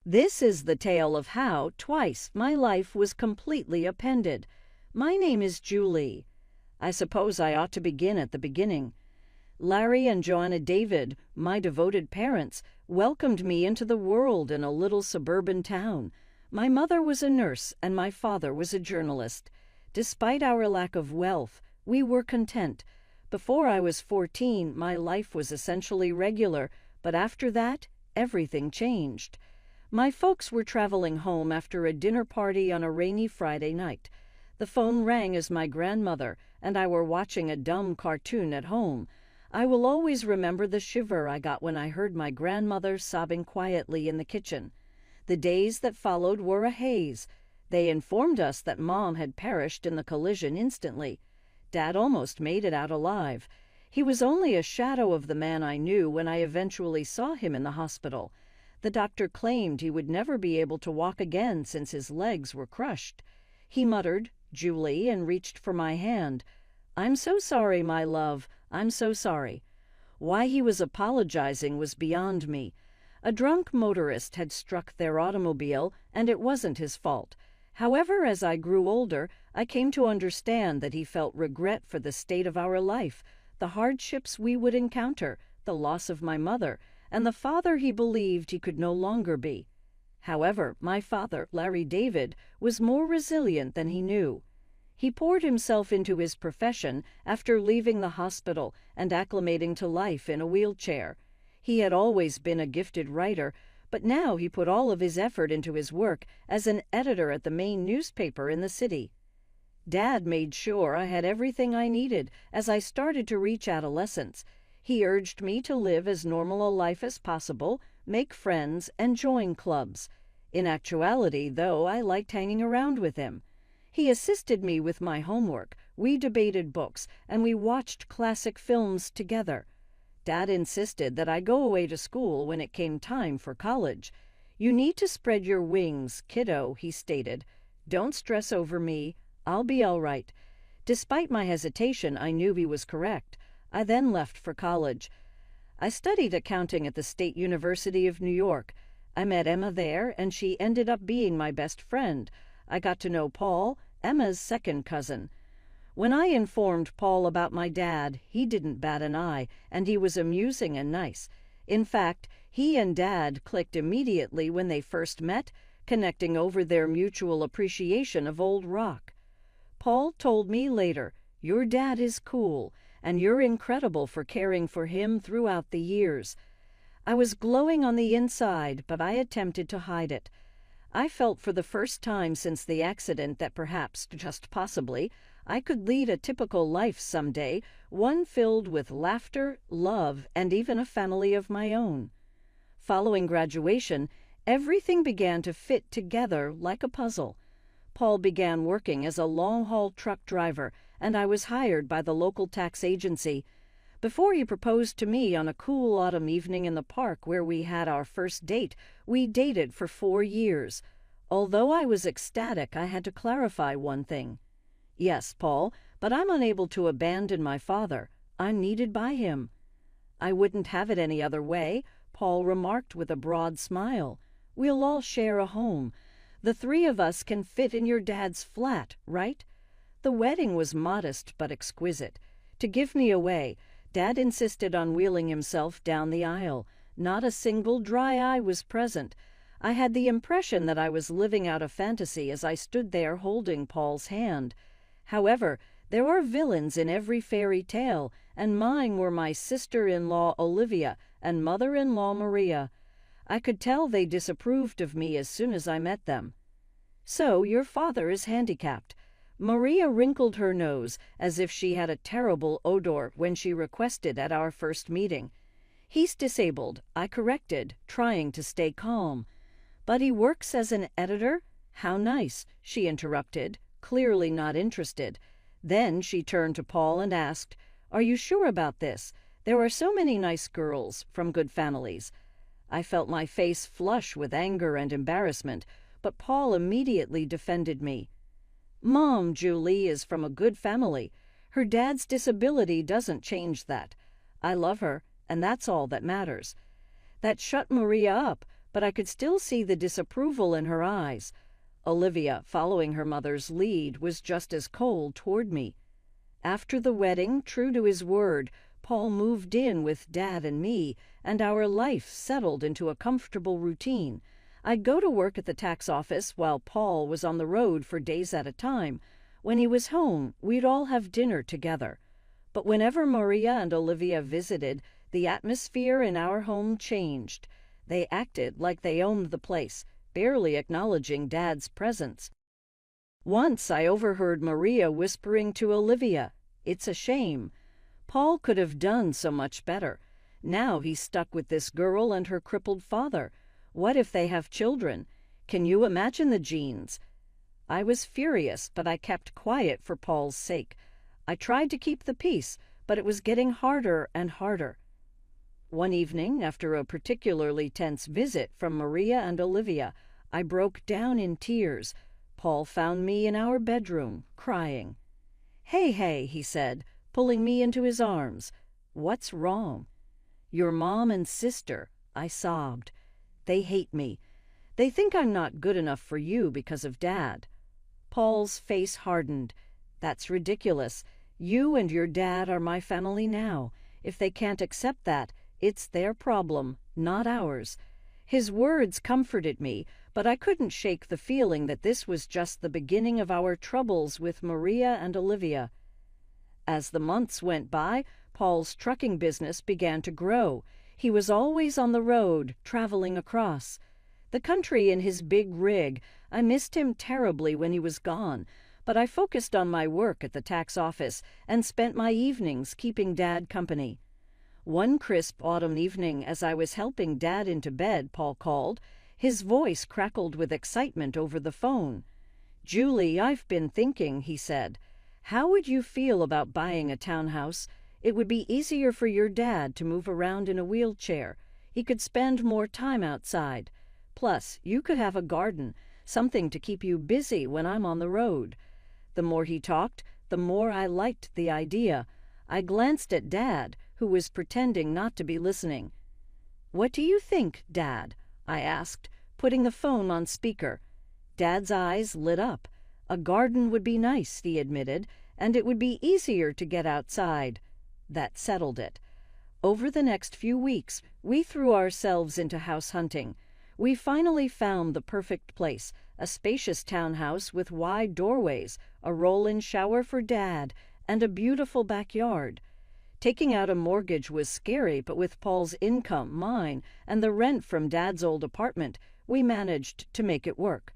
This is the tale of how, twice, my life was completely upended. My name is Julie. I suppose I ought to begin at the beginning. Larry and Joanna David, my devoted parents, welcomed me into the world in a little suburban town. My mother was a nurse and my father was a journalist. Despite our lack of wealth, we were content. Before I was 14, my life was essentially regular, but after that, everything changed. My folks were traveling home after a dinner party on a rainy Friday night. The phone rang as my grandmother and I were watching a dumb cartoon at home. I will always remember the shiver I got when I heard my grandmother sobbing quietly in the kitchen. The days that followed were a haze. They informed us that Mom had perished in the collision instantly. Dad almost made it out alive. He was only a shadow of the man I knew when I eventually saw him in the hospital. The doctor claimed he would never be able to walk again since his legs were crushed. He muttered, "Julie," and reached for my hand. "I'm so sorry, my love. I'm so sorry." Why he was apologizing was beyond me. A drunk motorist had struck their automobile, and it wasn't his fault. However, as I grew older, I came to understand that he felt regret for the state of our life, the hardships we would encounter, the loss of my mother, and the father he believed he could no longer be. However, my father, Larry David, was more resilient than he knew. He poured himself into his profession after leaving the hospital and acclimating to life in a wheelchair. He had always been a gifted writer, but now he put all of his effort into his work as an editor at the main newspaper in the city. Dad made sure I had everything I needed as I started to reach adolescence. He urged me to live as normal a life as possible, make friends, and join clubs. In actuality, though, I liked hanging around with him. He assisted me with my homework, we debated books, and we watched classic films together. Dad insisted that I go away to school when it came time for college. "You need to spread your wings, kiddo," he stated. "Don't stress over me. I'll be all right." Despite my hesitation, I knew he was correct. I then left for college. I studied accounting at the State University of New York. I met Emma there, and she ended up being my best friend. I got to know Paul, Emma's second cousin. When I informed Paul about my dad, he didn't bat an eye, and he was amusing and nice. In fact, he and Dad clicked immediately when they first met, connecting over their mutual appreciation of old rock. Paul told me later, "Your dad is cool, and you're incredible for caring for him throughout the years." I was glowing on the inside, but I attempted to hide it. I felt for the first time since the accident that perhaps, just possibly, I could lead a typical life someday, one filled with laughter, love, and even a family of my own. Following graduation, everything began to fit together like a puzzle. Paul began working as a long-haul truck driver, and I was hired by the local tax agency. Before he proposed to me on a cool autumn evening in the park where we had our first date, we dated for 4 years. Although I was ecstatic, I had to clarify one thing. "Yes, Paul, but I'm unable to abandon my father. I'm needed by him." "I wouldn't have it any other way," Paul remarked with a broad smile. "We'll all share a home. The 3 of us can fit in your dad's flat, right?" The wedding was modest but exquisite. To give me away, Dad insisted on wheeling himself down the aisle. Not a single dry eye was present. I had the impression that I was living out a fantasy as I stood there holding Paul's hand. However, there are villains in every fairy tale, and mine were my sister-in-law Olivia and mother-in-law Maria. I could tell they disapproved of me as soon as I met them. "So your father is handicapped." Maria wrinkled her nose as if she had a terrible odor when she requested at our first meeting. "He's disabled," I corrected, trying to stay calm. "But he works as an editor?" "How nice," she interrupted, clearly not interested. Then she turned to Paul and asked, "Are you sure about this? There are so many nice girls from good families." I felt my face flush with anger and embarrassment, but Paul immediately defended me. "Mom, Julie, is from a good family. Her dad's disability doesn't change that. I love her, and that's all that matters." That shut Maria up, but I could still see the disapproval in her eyes. Olivia, following her mother's lead, was just as cold toward me. After the wedding, true to his word, Paul moved in with Dad and me, and our life settled into a comfortable routine. I'd go to work at the tax office while Paul was on the road for days at a time. When he was home, we'd all have dinner together. But whenever Maria and Olivia visited, the atmosphere in our home changed. They acted like they owned the place, barely acknowledging Dad's presence. Once I overheard Maria whispering to Olivia, "It's a shame. Paul could have done so much better. Now he's stuck with this girl and her crippled father. What if they have children? Can you imagine the genes?" I was furious, but I kept quiet for Paul's sake. I tried to keep the peace, but it was getting harder and harder. One evening, after a particularly tense visit from Maria and Olivia, I broke down in tears. Paul found me in our bedroom, crying. Hey, he said, pulling me into his arms. "What's wrong?" "Your mom and sister," I sobbed. "They hate me. They think I'm not good enough for you because of Dad." Paul's face hardened. "That's ridiculous. You and your dad are my family now. If they can't accept that, it's their problem, not ours." His words comforted me, but I couldn't shake the feeling that this was just the beginning of our troubles with Maria and Olivia. As the months went by, Paul's trucking business began to grow. He was always on the road, traveling across the country in his big rig. I missed him terribly when he was gone, but I focused on my work at the tax office and spent my evenings keeping Dad company. One crisp autumn evening, as I was helping Dad into bed, Paul called. His voice crackled with excitement over the phone. "Julie, I've been thinking," he said. "How would you feel about buying a townhouse? It would be easier for your dad to move around in a wheelchair. He could spend more time outside. Plus, you could have a garden, something to keep you busy when I'm on the road." The more he talked, the more I liked the idea. I glanced at Dad, who was pretending not to be listening. "What do you think, Dad?" I asked, putting the phone on speaker. Dad's eyes lit up. A garden would be nice, he admitted, and it would be easier to get outside. That settled it. Over the next few weeks, we threw ourselves into house hunting. We finally found the perfect place, a spacious townhouse with wide doorways, a roll-in shower for Dad, and a beautiful backyard. Taking out a mortgage was scary, but with Paul's income, mine, and the rent from Dad's old apartment, we managed to make it work.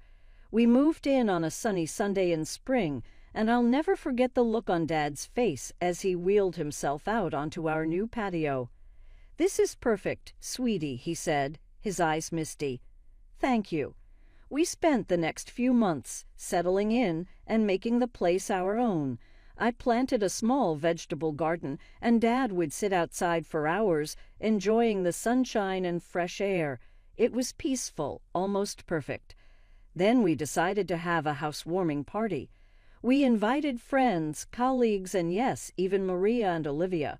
We moved in on a sunny Sunday in spring, and I'll never forget the look on Dad's face as he wheeled himself out onto our new patio. "This is perfect, sweetie," he said, his eyes misty. "Thank you." We spent the next few months settling in and making the place our own. I planted a small vegetable garden, and Dad would sit outside for hours, enjoying the sunshine and fresh air. It was peaceful, almost perfect. Then we decided to have a housewarming party. We invited friends, colleagues, and yes, even Maria and Olivia.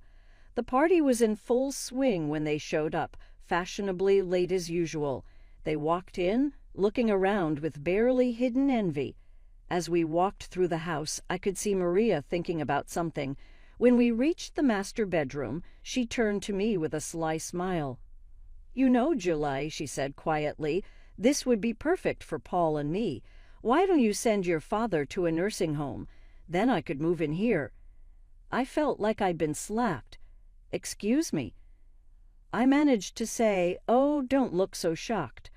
The party was in full swing when they showed up, fashionably late as usual. They walked in, looking around with barely hidden envy. As we walked through the house, I could see Maria thinking about something. When we reached the master bedroom, she turned to me with a sly smile. "You know, Julie," she said quietly, "this would be perfect for Paul and me. Why don't you send your father to a nursing home? Then I could move in here." I felt like I'd been slapped. "Excuse me." I managed to say, "Oh, don't look so shocked."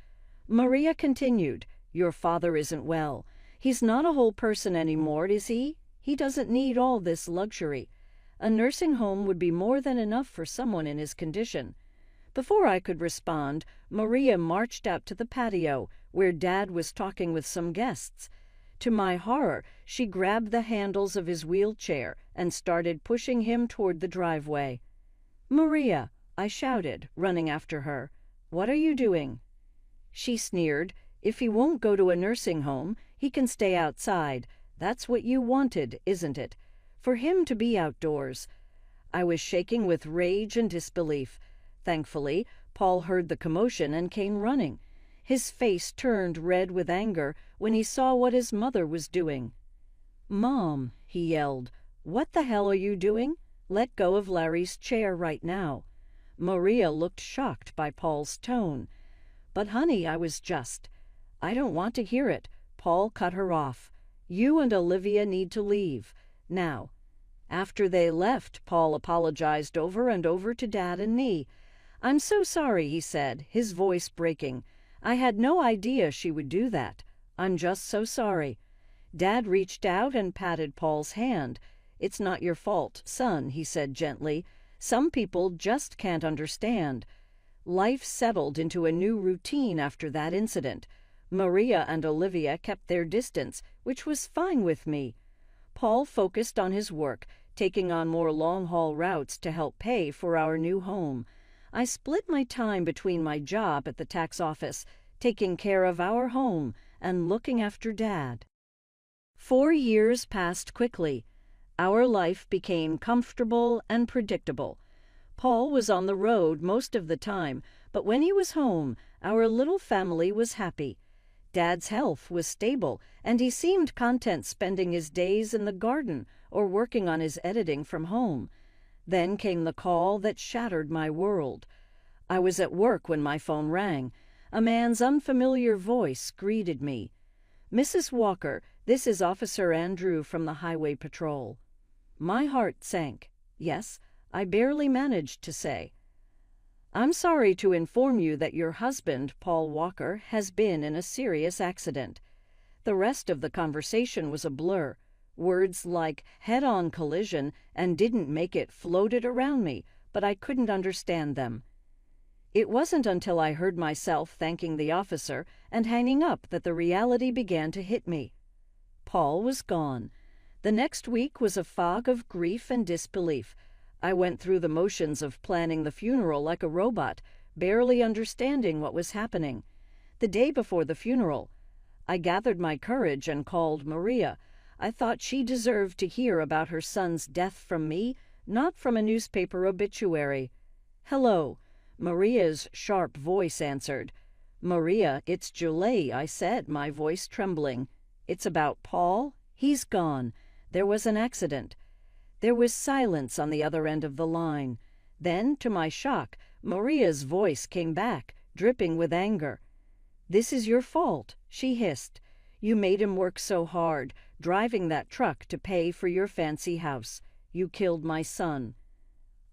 Maria continued, "Your father isn't well. He's not a whole person anymore, is he? He doesn't need all this luxury. A nursing home would be more than enough for someone in his condition." Before I could respond, Maria marched out to the patio, where Dad was talking with some guests. To my horror, she grabbed the handles of his wheelchair and started pushing him toward the driveway. "Maria," I shouted, running after her. "What are you doing?" She sneered. "If he won't go to a nursing home, he can stay outside. That's what you wanted, isn't it? For him to be outdoors." I was shaking with rage and disbelief. Thankfully, Paul heard the commotion and came running. His face turned red with anger when he saw what his mother was doing. "Mom," he yelled, "what the hell are you doing? Let go of Larry's chair right now." Maria looked shocked by Paul's tone. "But honey, I don't want to hear it." Paul cut her off. "You and Olivia need to leave. Now." After they left, Paul apologized over and over to Dad and me. "I'm so sorry," he said, his voice breaking. "I had no idea she would do that. I'm just so sorry." Dad reached out and patted Paul's hand. "It's not your fault, son," he said gently. "Some people just can't understand." Life settled into a new routine after that incident. Maria and Olivia kept their distance, which was fine with me. Paul focused on his work, taking on more long-haul routes to help pay for our new home. I split my time between my job at the tax office, taking care of our home, and looking after Dad. 4 years passed quickly. Our life became comfortable and predictable. Paul was on the road most of the time, but when he was home, our little family was happy. Dad's health was stable, and he seemed content spending his days in the garden or working on his editing from home. Then came the call that shattered my world. I was at work when my phone rang. A man's unfamiliar voice greeted me. "Mrs. Walker, this is Officer Andrew from the Highway Patrol." My heart sank. "Yes," I barely managed to say. "I'm sorry to inform you that your husband, Paul Walker, has been in a serious accident." The rest of the conversation was a blur. Words like head-on collision and "didn't make it" floated around me, but I couldn't understand them. It wasn't until I heard myself thanking the officer and hanging up that the reality began to hit me. Paul was gone. The next week was a fog of grief and disbelief. I went through the motions of planning the funeral like a robot, barely understanding what was happening. The day before the funeral, I gathered my courage and called Maria. I thought she deserved to hear about her son's death from me, not from a newspaper obituary. "Hello," Maria's sharp voice answered. "Maria, it's Julie," I said, my voice trembling. "It's about Paul. He's gone. There was an accident." There was silence on the other end of the line. Then, to my shock, Maria's voice came back, dripping with anger. "This is your fault," she hissed. "You made him work so hard, driving that truck to pay for your fancy house. You killed my son."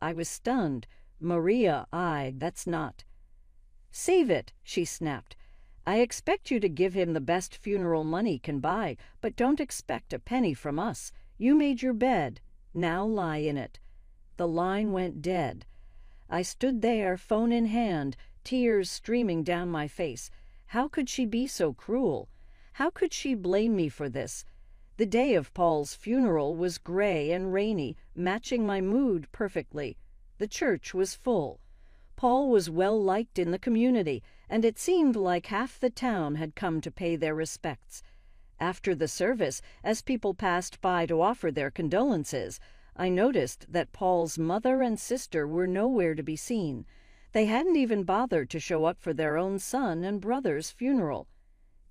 I was stunned. "Maria, that's not." "Save it," she snapped. "I expect you to give him the best funeral money can buy, but don't expect a penny from us. You made your bed. Now lie in it." The line went dead. I stood there, phone in hand, tears streaming down my face. How could she be so cruel? How could she blame me for this? The day of Paul's funeral was gray and rainy, matching my mood perfectly. The church was full. Paul was well liked in the community, and it seemed like half the town had come to pay their respects. After the service, as people passed by to offer their condolences, I noticed that Paul's mother and sister were nowhere to be seen. They hadn't even bothered to show up for their own son and brother's funeral.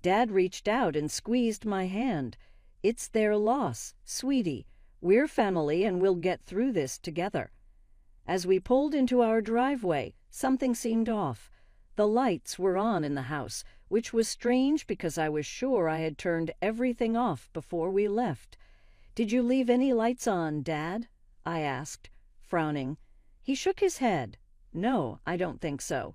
Dad reached out and squeezed my hand. "It's their loss, sweetie. We're family and we'll get through this together." As we pulled into our driveway, something seemed off. The lights were on in the house, which was strange because I was sure I had turned everything off before we left. "Did you leave any lights on, Dad?" I asked, frowning. He shook his head. "No, I don't think so."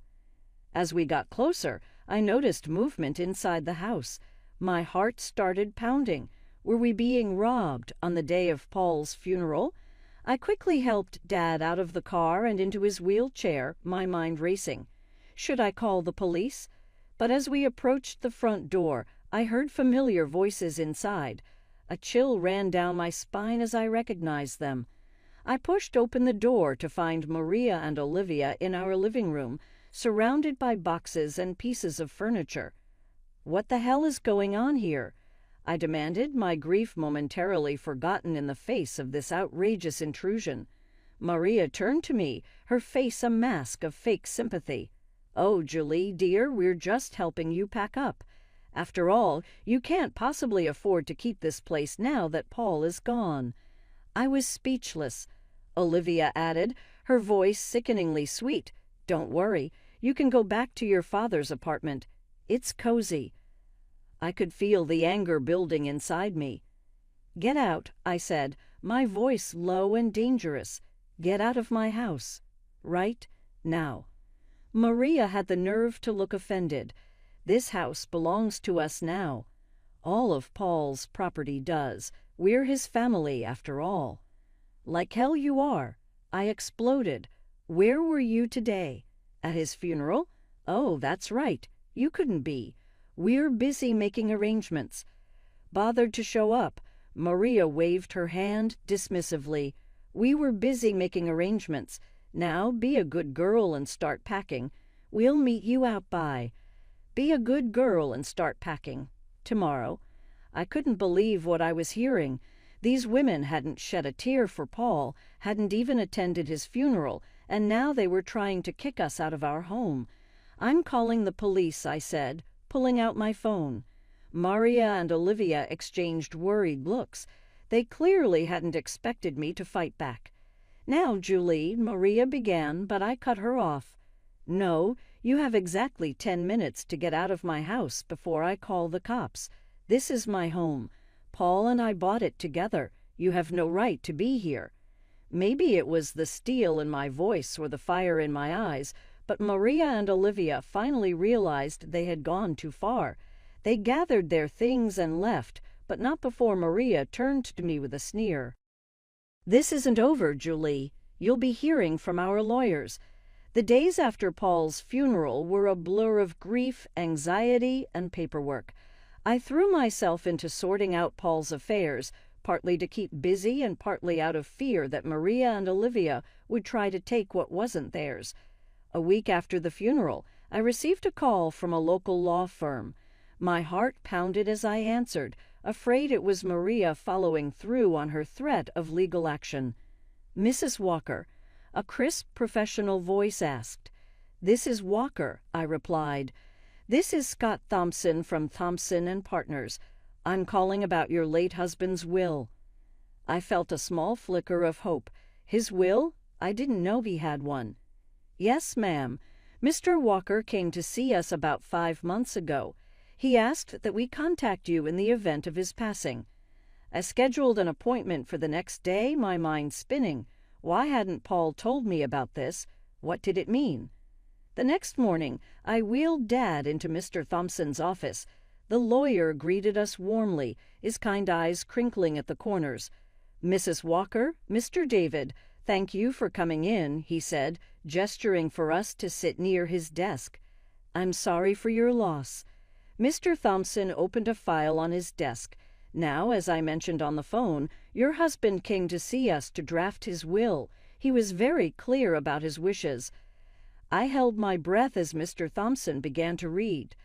As we got closer, I noticed movement inside the house. My heart started pounding. Were we being robbed on the day of Paul's funeral? I quickly helped Dad out of the car and into his wheelchair, my mind racing. Should I call the police? But as we approached the front door, I heard familiar voices inside. A chill ran down my spine as I recognized them. I pushed open the door to find Maria and Olivia in our living room, surrounded by boxes and pieces of furniture. "What the hell is going on here?" I demanded, my grief momentarily forgotten in the face of this outrageous intrusion. Maria turned to me, her face a mask of fake sympathy. "Oh, Julie, dear, we're just helping you pack up. After all, you can't possibly afford to keep this place now that Paul is gone." I was speechless. Olivia added, her voice sickeningly sweet, "Don't worry, you can go back to your father's apartment. It's cozy." I could feel the anger building inside me. "Get out," I said, my voice low and dangerous. "Get out of my house. Right now." Maria had the nerve to look offended. "This house belongs to us now. All of Paul's property does. We're his family, after all." "Like hell you are," I exploded. "Where were you today? At his funeral? Oh, that's right. You couldn't be. We're busy making arrangements." Bothered to show up, Maria waved her hand dismissively. "We were busy making arrangements. Now be a good girl and start packing. We'll meet you out by. Be a good girl and start packing. Tomorrow." I couldn't believe what I was hearing. These women hadn't shed a tear for Paul, hadn't even attended his funeral, and now they were trying to kick us out of our home. "I'm calling the police," I said, pulling out my phone. Maria and Olivia exchanged worried looks. They clearly hadn't expected me to fight back. "Now, Julie," Maria began, but I cut her off. "No, you have exactly 10 minutes to get out of my house before I call the cops. This is my home. Paul and I bought it together. You have no right to be here." Maybe it was the steel in my voice or the fire in my eyes, but Maria and Olivia finally realized they had gone too far. They gathered their things and left, but not before Maria turned to me with a sneer. "This isn't over, Julie. You'll be hearing from our lawyers." The days after Paul's funeral were a blur of grief, anxiety, and paperwork. I threw myself into sorting out Paul's affairs, partly to keep busy and partly out of fear that Maria and Olivia would try to take what wasn't theirs. A week after the funeral, I received a call from a local law firm. My heart pounded as I answered, afraid it was Maria following through on her threat of legal action. "Mrs. Walker," a crisp professional voice asked. "This is Walker," I replied. "This is Scott Thompson from Thompson and Partners. I'm calling about your late husband's will." I felt a small flicker of hope. His will? I didn't know he had one. "Yes, ma'am. Mr. Walker came to see us about 5 months ago. He asked that we contact you in the event of his passing." I scheduled an appointment for the next day, my mind spinning. Why hadn't Paul told me about this? What did it mean? The next morning, I wheeled Dad into Mr. Thompson's office. The lawyer greeted us warmly, his kind eyes crinkling at the corners. "Mrs. Walker, Mr. David, thank you for coming in," he said, gesturing for us to sit near his desk. "I'm sorry for your loss." Mr. Thompson opened a file on his desk. "Now, as I mentioned on the phone, your husband came to see us to draft his will. He was very clear about his wishes." I held my breath as Mr. Thompson began to read.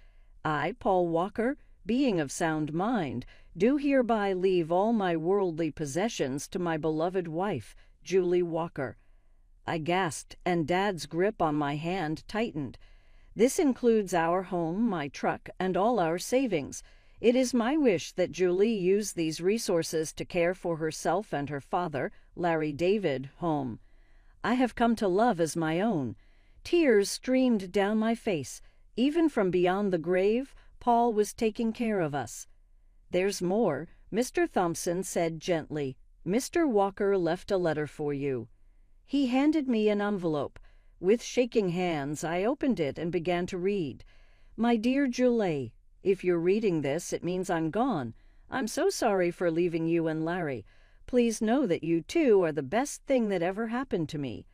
"I, Paul Walker, being of sound mind, do hereby leave all my worldly possessions to my beloved wife, Julie Walker." I gasped, and Dad's grip on my hand tightened. "This includes our home, my truck, and all our savings. It is my wish that Julie use these resources to care for herself and her father, Larry David, home. I have come to love as my own." Tears streamed down my face. Even from beyond the grave, Paul was taking care of us. "There's more," Mr. Thompson said gently. "Mr. Walker left a letter for you." He handed me an envelope. With shaking hands, I opened it and began to read. "My dear Julie, if you're reading this, it means I'm gone. I'm so sorry for leaving you and Larry. Please know that you two are the best thing that ever happened to me.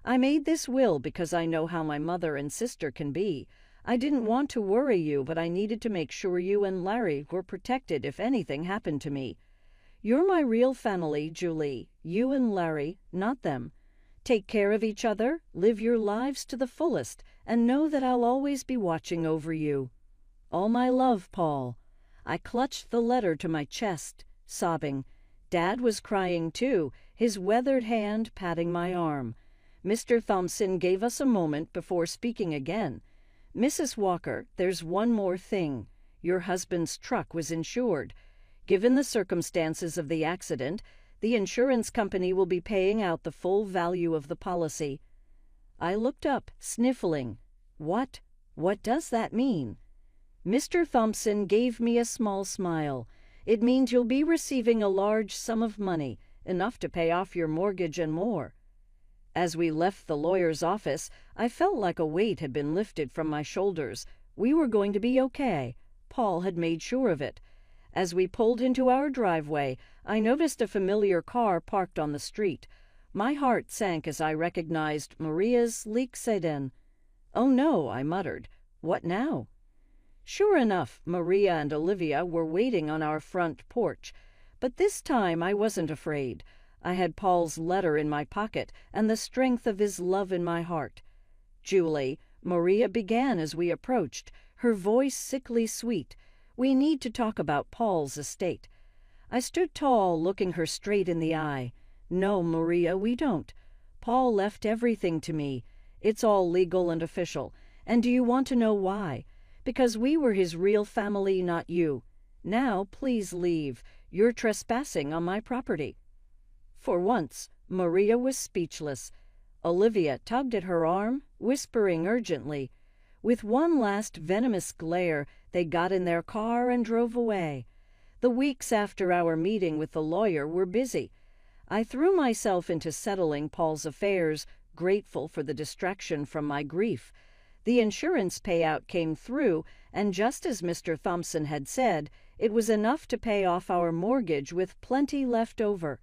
I made this will because I know how my mother and sister can be. I didn't want to worry you, but I needed to make sure you and Larry were protected if anything happened to me. You're my real family, Julie. You and Larry, not them. Take care of each other, live your lives to the fullest, and know that I'll always be watching over you. All my love, Paul." I clutched the letter to my chest, sobbing. Dad was crying too, his weathered hand patting my arm. Mr. Thompson gave us a moment before speaking again. Mrs. Walker, there's one more thing. Your husband's truck was insured. Given the circumstances of the accident, the insurance company will be paying out the full value of the policy." I looked up, sniffling. What does that mean? Mr. Thompson gave me a small smile. "It means you'll be receiving a large sum of money, enough to pay off your mortgage and more." As we left the lawyer's office, I felt like a weight had been lifted from my shoulders. We were going to be okay. Paul had made sure of it. As we pulled into our driveway, I noticed a familiar car parked on the street. My heart sank as I recognized Maria's sleek sedan. "Oh no," I muttered. "What now?" Sure enough, Maria and Olivia were waiting on our front porch. But this time I wasn't afraid. I had Paul's letter in my pocket and the strength of his love in my heart. "Julie," Maria began as we approached, her voice sickly sweet, "we need to talk about Paul's estate." I stood tall, looking her straight in the eye. "No, Maria, we don't. Paul left everything to me. It's all legal and official. And do you want to know why? Because we were his real family, not you. Now, please leave. You're trespassing on my property." For once, Maria was speechless. Olivia tugged at her arm, whispering urgently. With one last venomous glare, they got in their car and drove away. The weeks after our meeting with the lawyer were busy. I threw myself into settling Paul's affairs, grateful for the distraction from my grief. The insurance payout came through, and just as Mr. Thompson had said, it was enough to pay off our mortgage with plenty left over.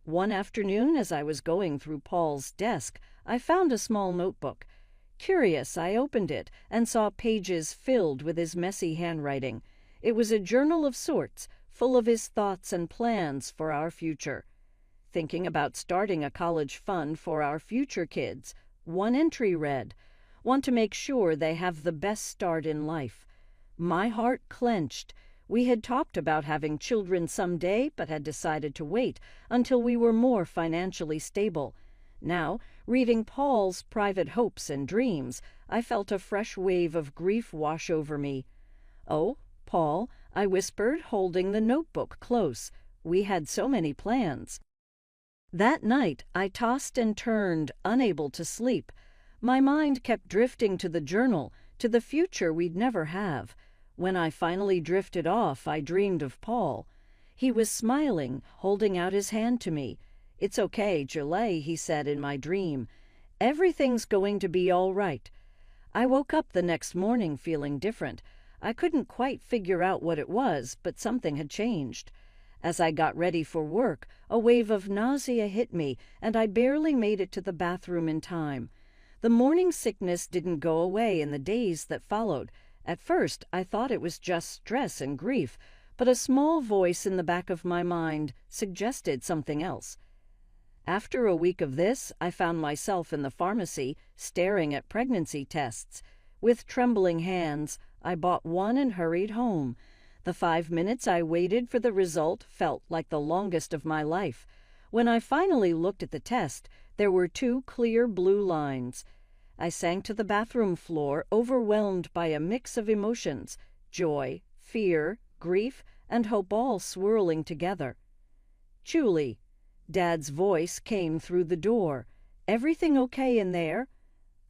One afternoon, as I was going through Paul's desk, I found a small notebook. Curious, I opened it and saw pages filled with his messy handwriting. It was a journal of sorts, full of his thoughts and plans for our future. Thinking about starting a college fund for our future kids. One entry read, "Want to make sure they have the best start in life." My heart clenched. We had talked about having children someday, but had decided to wait until we were more financially stable. Now, reading Paul's private hopes and dreams, I felt a fresh wave of grief wash over me. "Oh, Paul," I whispered, holding the notebook close. We had so many plans. That night, I tossed and turned, unable to sleep. My mind kept drifting to the journal, to the future we'd never have. When I finally drifted off, I dreamed of Paul. He was smiling, holding out his hand to me. "It's okay, Julie," he said in my dream. "Everything's going to be all right." I woke up the next morning feeling different. I couldn't quite figure out what it was, but something had changed. As I got ready for work, a wave of nausea hit me, and I barely made it to the bathroom in time. The morning sickness didn't go away in the days that followed. At first, I thought it was just stress and grief, but a small voice in the back of my mind suggested something else. After a week of this, I found myself in the pharmacy, staring at pregnancy tests. With trembling hands, I bought one and hurried home. The 5 minutes I waited for the result felt like the longest of my life. When I finally looked at the test, there were 2 clear blue lines. I sank to the bathroom floor, overwhelmed by a mix of emotions: joy, fear, grief, and hope all swirling together. "Julie," Dad's voice came through the door. "Everything okay in there?"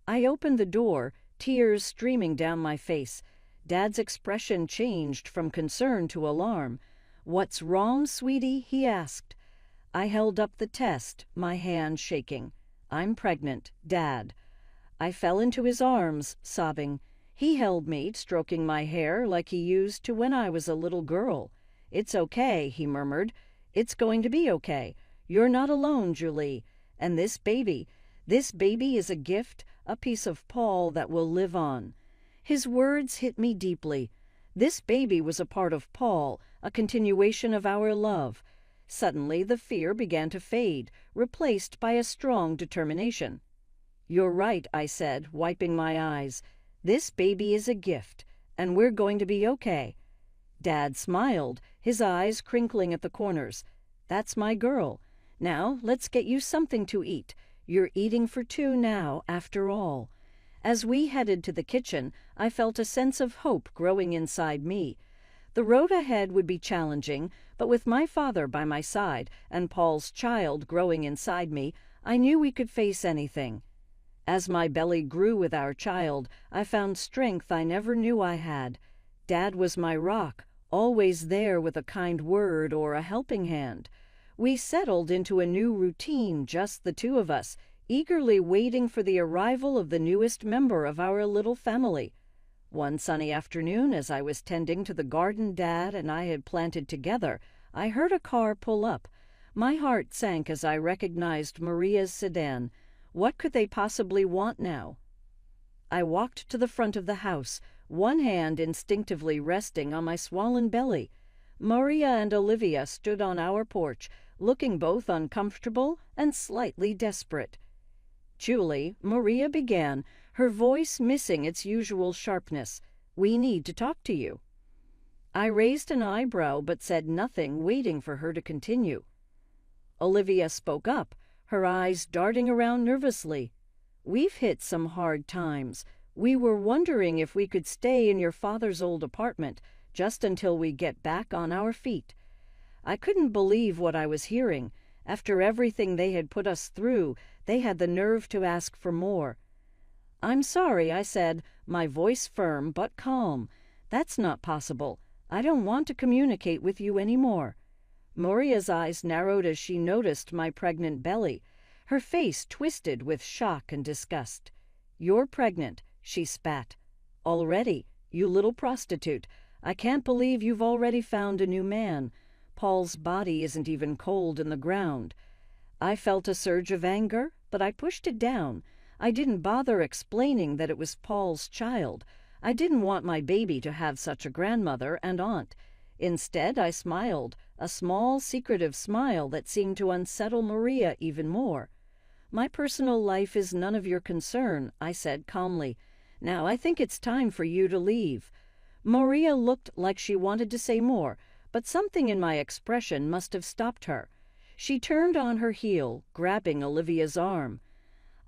I opened the door, tears streaming down my face. Dad's expression changed from concern to alarm. "What's wrong, sweetie?" he asked. I held up the test, my hand shaking. "I'm pregnant, Dad." I fell into his arms, sobbing. He held me, stroking my hair like he used to when I was a little girl. "It's okay," he murmured. "It's going to be okay. You're not alone, Julie. And this baby is a gift, a piece of Paul that will live on." His words hit me deeply. This baby was a part of Paul, a continuation of our love. Suddenly the fear began to fade, replaced by a strong determination. "You're right," I said, wiping my eyes. "This baby is a gift, and we're going to be okay." Dad smiled, his eyes crinkling at the corners. "That's my girl. Now let's get you something to eat. You're eating for 2 now, after all." As we headed to the kitchen, I felt a sense of hope growing inside me. The road ahead would be challenging, but with my father by my side and Paul's child growing inside me, I knew we could face anything. As my belly grew with our child, I found strength I never knew I had. Dad was my rock, always there with a kind word or a helping hand. We settled into a new routine, just the two of us, eagerly waiting for the arrival of the newest member of our little family. One sunny afternoon, as I was tending to the garden Dad and I had planted together, I heard a car pull up. My heart sank as I recognized Maria's sedan. What could they possibly want now? I walked to the front of the house, one hand instinctively resting on my swollen belly. Maria and Olivia stood on our porch, looking both uncomfortable and slightly desperate. "Julie," Maria began, her voice missing its usual sharpness, "we need to talk to you." I raised an eyebrow but said nothing, waiting for her to continue. Olivia spoke up, her eyes darting around nervously. "We've hit some hard times. We were wondering if we could stay in your father's old apartment just until we get back on our feet." I couldn't believe what I was hearing. After everything they had put us through, they had the nerve to ask for more. "I'm sorry," I said, my voice firm but calm. "That's not possible. I don't want to communicate with you anymore." Maria's eyes narrowed as she noticed my pregnant belly. Her face twisted with shock and disgust. "You're pregnant," she spat. "Already? You little prostitute. I can't believe you've already found a new man. Paul's body isn't even cold in the ground." I felt a surge of anger, but I pushed it down. I didn't bother explaining that it was Paul's child. I didn't want my baby to have such a grandmother and aunt. Instead, I smiled, a small, secretive smile that seemed to unsettle Maria even more. "My personal life is none of your concern," I said calmly. "Now I think it's time for you to leave." Maria looked like she wanted to say more, but something in my expression must have stopped her. She turned on her heel, grabbing Olivia's arm.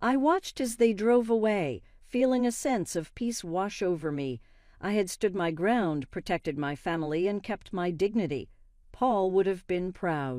I watched as they drove away, feeling a sense of peace wash over me. I had stood my ground, protected my family, and kept my dignity. Paul would have been proud.